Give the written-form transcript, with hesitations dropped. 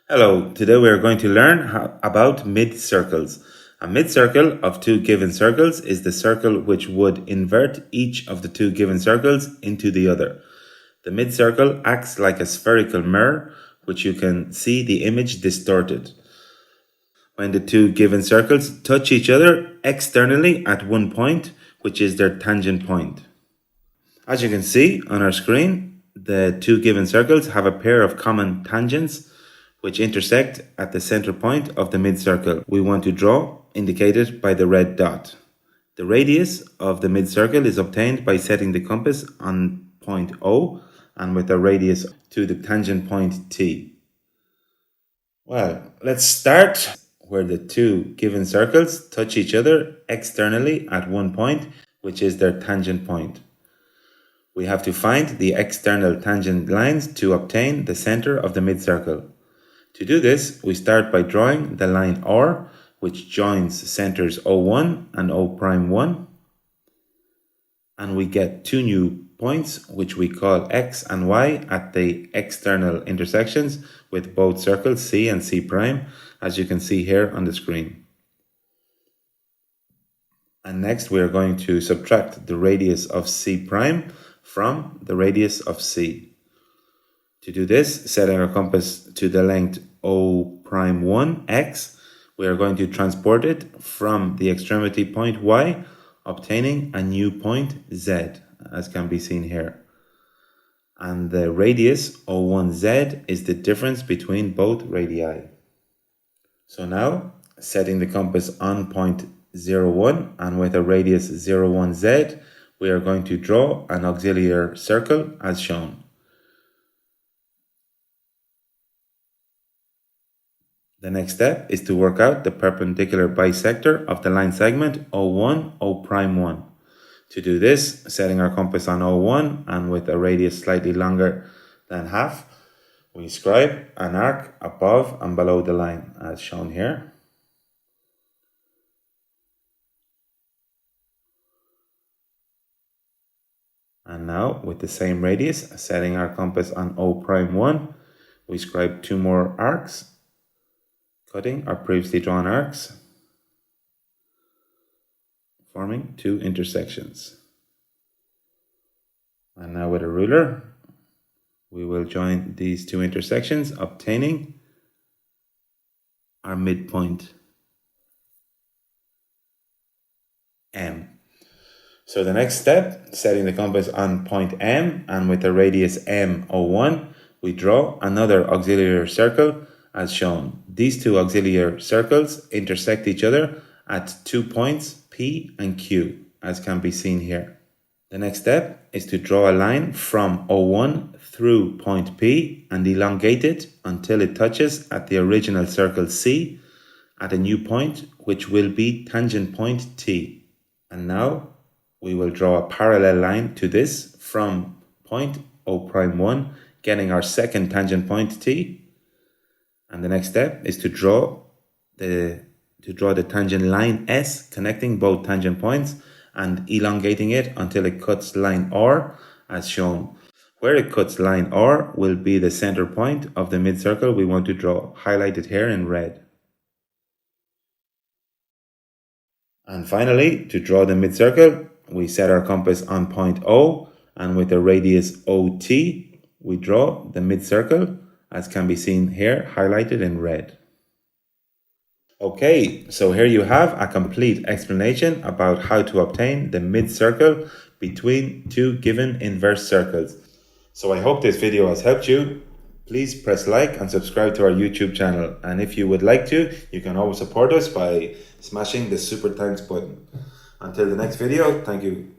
Hello, today we are going to learn about mid-circles. A mid-circle of two given circles is the circle which would invert each of the two given circles into the other. The mid-circle acts like a spherical mirror, which you can see the image distorted when the two given circles touch each other externally at one point, which is their tangent point. As you can see on our screen, the two given circles have a pair of common tangents which intersect at the center point of the mid-circle we want to draw, indicated by the red dot. The radius of the mid-circle is obtained by setting the compass on point O and with a radius to the tangent point T. Well, let's start where the two given circles touch each other externally at one point, which is their tangent point. We have to find the external tangent lines to obtain the center of the mid-circle. To do this, we start by drawing the line R, which joins centers O1 and O'1, and we get two new points, which we call X and Y, at the external intersections with both circles C and C', as you can see here on the screen. And next we are going to subtract the radius of C' from the radius of C. To do this, setting our compass to the length O'1, X, we are going to transport it from the extremity point Y, obtaining a new point Z, as can be seen here. And the radius O1Z is the difference between both radii. So now, setting the compass on point 01 and with a radius 01Z, we are going to draw an auxiliary circle as shown. The next step is to work out the perpendicular bisector of the line segment O1, O'1. To do this, setting our compass on O1 and with a radius slightly longer than half, we scribe an arc above and below the line as shown here. And now with the same radius, setting our compass on O'1, we scribe two more arcs, cutting our previously drawn arcs, forming two intersections. And now with a ruler, we will join these two intersections, obtaining our midpoint M. So the next step, setting the compass on point M and with a radius M01, we draw another auxiliary circle as shown. These two auxiliary circles intersect each other at 2 points P and Q, as can be seen here. The next step is to draw a line from O1 through point P and elongate it until it touches at the original circle C at a new point, which will be tangent point T. And now we will draw a parallel line to this from point O'1, getting our second tangent point T. And the next step is to draw the tangent line S connecting both tangent points and elongating it until it cuts line R as shown. Where it cuts line R will be the center point of the mid-circle we want to draw, highlighted here in red. And finally, to draw the mid-circle, we set our compass on point O, and with a radius OT, we draw the mid-circle, as can be seen here, highlighted in red. Okay, so here you have a complete explanation about how to obtain the mid-circle between two given inverse circles. So I hope this video has helped you. Please press like and subscribe to our YouTube channel. And if you would like to, you can always support us by smashing the super thanks button. Until the next video, thank you.